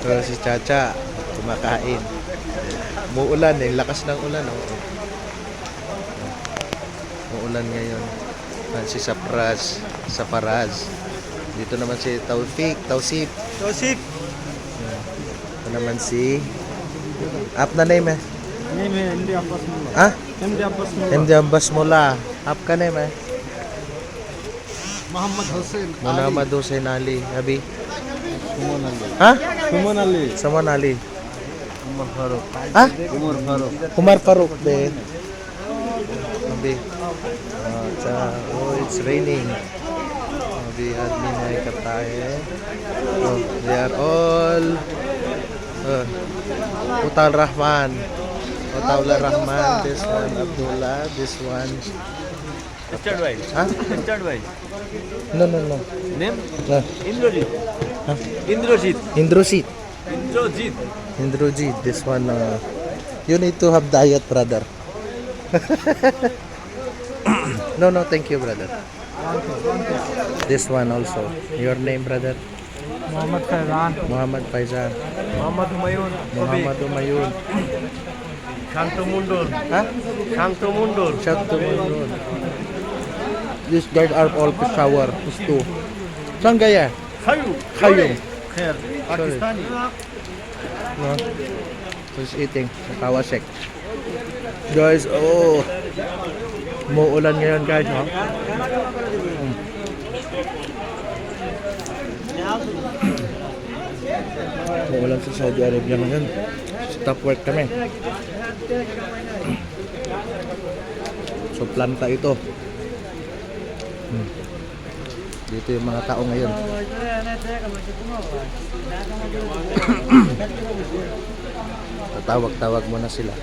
So, si Chacha, kumakain. Muulan eh, lakas ng ulan. Oh. Muulan ngayon. Si Saparaz. Dito naman si Tausif. Ito naman si... आपका नेम है? नहीं मैं हिंदी अब्बास मुल्ला हाँ? हिंदी अब्बास मुल्ला एमजे अब्बास मोला. आपका नेम है? मोहम्मद हुसैन मोहम्मद हुसैन अली. अभी सुमन अली हाँ? सुमन अली समन अली. उमर फारूक हाँ? उमर फारूक उमर फारूक दे. अभी अच्छा. Oh, it's raining. अभी आदमी नहीं करता है. Oh, they are all Utal Rahman. Utal Rahman. This one Abdullah. This one. Third wife Huh? third wife No. name No. Indrajit Huh? Indrajit Indrosit. Indrajit Indrojit. This one. You need to have diet, brother. No. Thank you, brother. This one also. Your name, brother? Mohammad Faizan Muhammad Faizan. Mohammad Humayun Muhammad Umayun. शांत मुंडोर Huh? शांत मुंडोर Shout to Munun. These guys are all Peshawar. These two. Saan gaya? खयू खैर Pakistani No? Who's eating? Kawasek. Guys, oh. Muulan ngayon, guys. No? Muulan sa Saudi Arabia ngayon. Stop work kami. So, planta ito. Dito yung mga tao ngayon. Tatawag-tawag muna sila.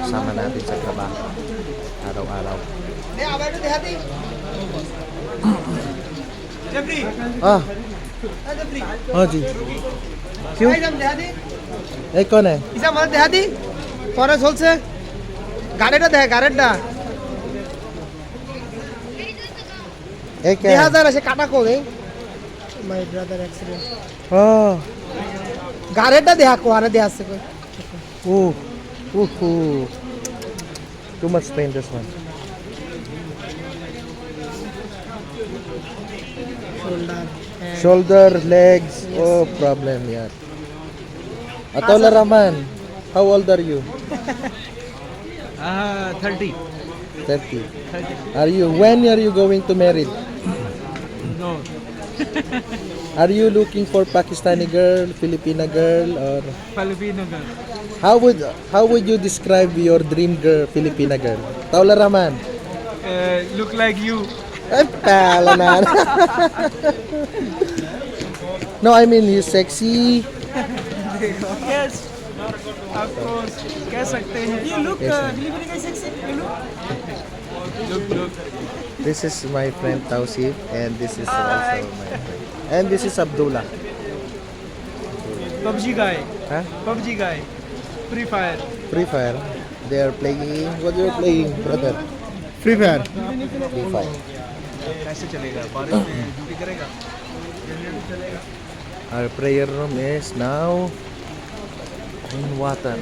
Sama natin sa trabaho. Araw-araw. Ah. हाँ जी क्यों এই কোন है ইসা মাল দেখা দি পরে চলছে গাড়িটা দেখ গাড়িটা এই কে 2000 আছে কাটা করে মাই ব্রাদার অ্যাক্সিডেন্ট हाँ গাড়িটা দেখা কো আরে দেয়া আছে কো too much pain this one shoulder shoulder legs oh problem yeah Atola Rahman how old are you 30 30 are you when are you going to marry no are you looking for Pakistani girl Filipina girl or Filipino girl how would you describe your dream girl Filipina girl Taula Rahman look like you pala na no I mean he's sexy yes of course कह सकते हैं You look Yes, Filipino guy sexy. You look. look this is my friend Tausif and this is also my friend and this is Abdullah PUBG guy huh? PUBG guy Free Fire Free Fire they are playing what you are playing brother Free Fire. Free Fire कैसे चलेगा बारिश में ड्यूटी करेगा जनरेटर चलेगा our prayer room is now in water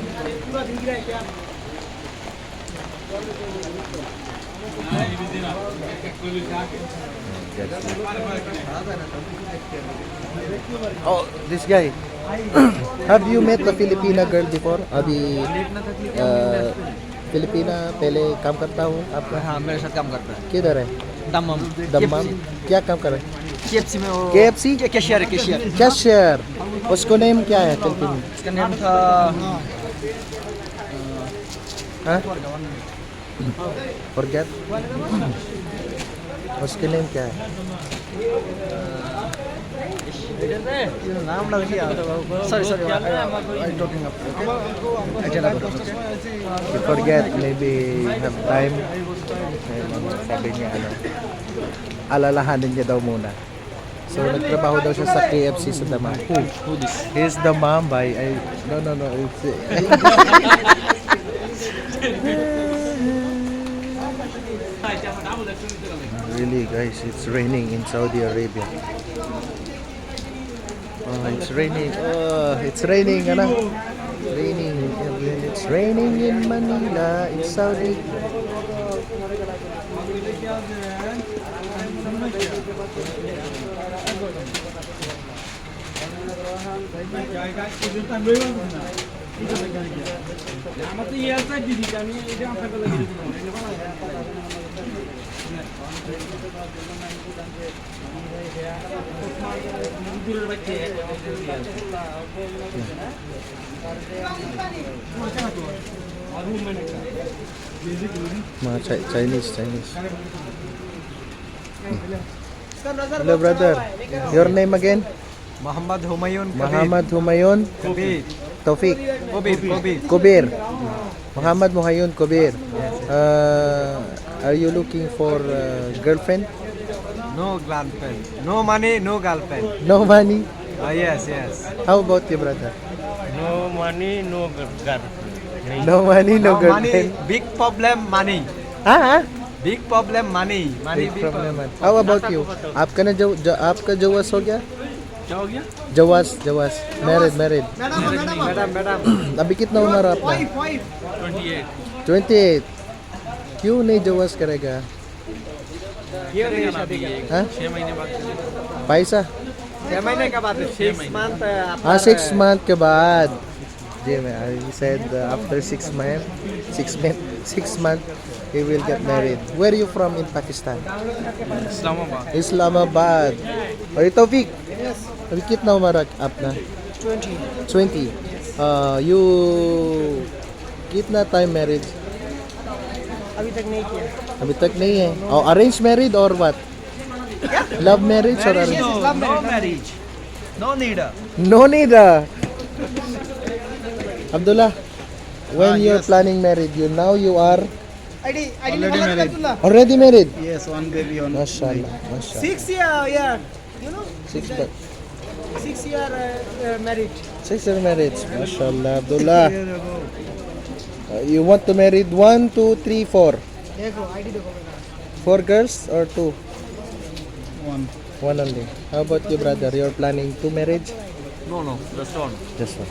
oh this guy have you met a Filipina girl before अभी फिलिपिना पहले काम करता हूँ आपका हाँ मेरे साथ काम करता है किधर है दमम दम्माम क्या काम कर रहे हैं KFC में वो KFC कैशियर है कैशियर कैशियर उसको नेम क्या है फिलिपिनो इसका नाम था हाँ forget उसके नेम क्या है नाम लग गया sorry sorry I talking up you forget maybe have time sabi niya ano alalahanin niya daw muna so nagtrabaho daw siya sa KFC sa Damam who this is the Mambay no it's Really guys, it's raining in Saudi Arabia. Oh, it's raining. Oh, it's raining. Ano? Raining. It's raining in Manila, in Saudi. Mga Chinese. Hello brother. Your name again? Muhammad Humayun Muhammad Humayun Kabir. Taufik Kobir. Kubir. Muhammad Humayun Kubir. Are you looking for girlfriend? No girlfriend. No money, no girlfriend. No money? Yes. How about you brother? No money, no girlfriend. No money, no No money. girlfriend. Big problem, money. हाँ Big problem, money. Money big big problem है. How about you? आपका जवास हो गया? क्या हो गया? जवास married. Madam. अभी कितना उम्र है आपका? 28. 28. क्यों नहीं जवास करेगा? क्यों नहीं शादी करेंगे? हाँ? 6 महीने बाद चलेगा। पैसा? 6 महीने के बाद 6 month हाँ 6 month के बाद. जी मैं he said after 6 month he will get married. Where are you from in Pakistan? Islamabad. Islamabad. और Taufik? अभी कितना उम्र है आपका? 20. You कितना टाइम मैरिज? अभी तक नहीं किया. अभी तक नहीं है. और अरेंज मैरिड और what? Love marriage or arrange? No marriage. No need. No need. Abdullah, when you're planning marriage, you are ID married. already married. Yes, one baby on. Mashallah. 6 year, you know, 6 year married. marriage. Mashallah, Abdullah. You want to marry 1, 2, 3, 4? देखो ID देखो. 4 girls or 2? One. One only. How about you, brother? You're planning 2 marriage? No, just one. Just one.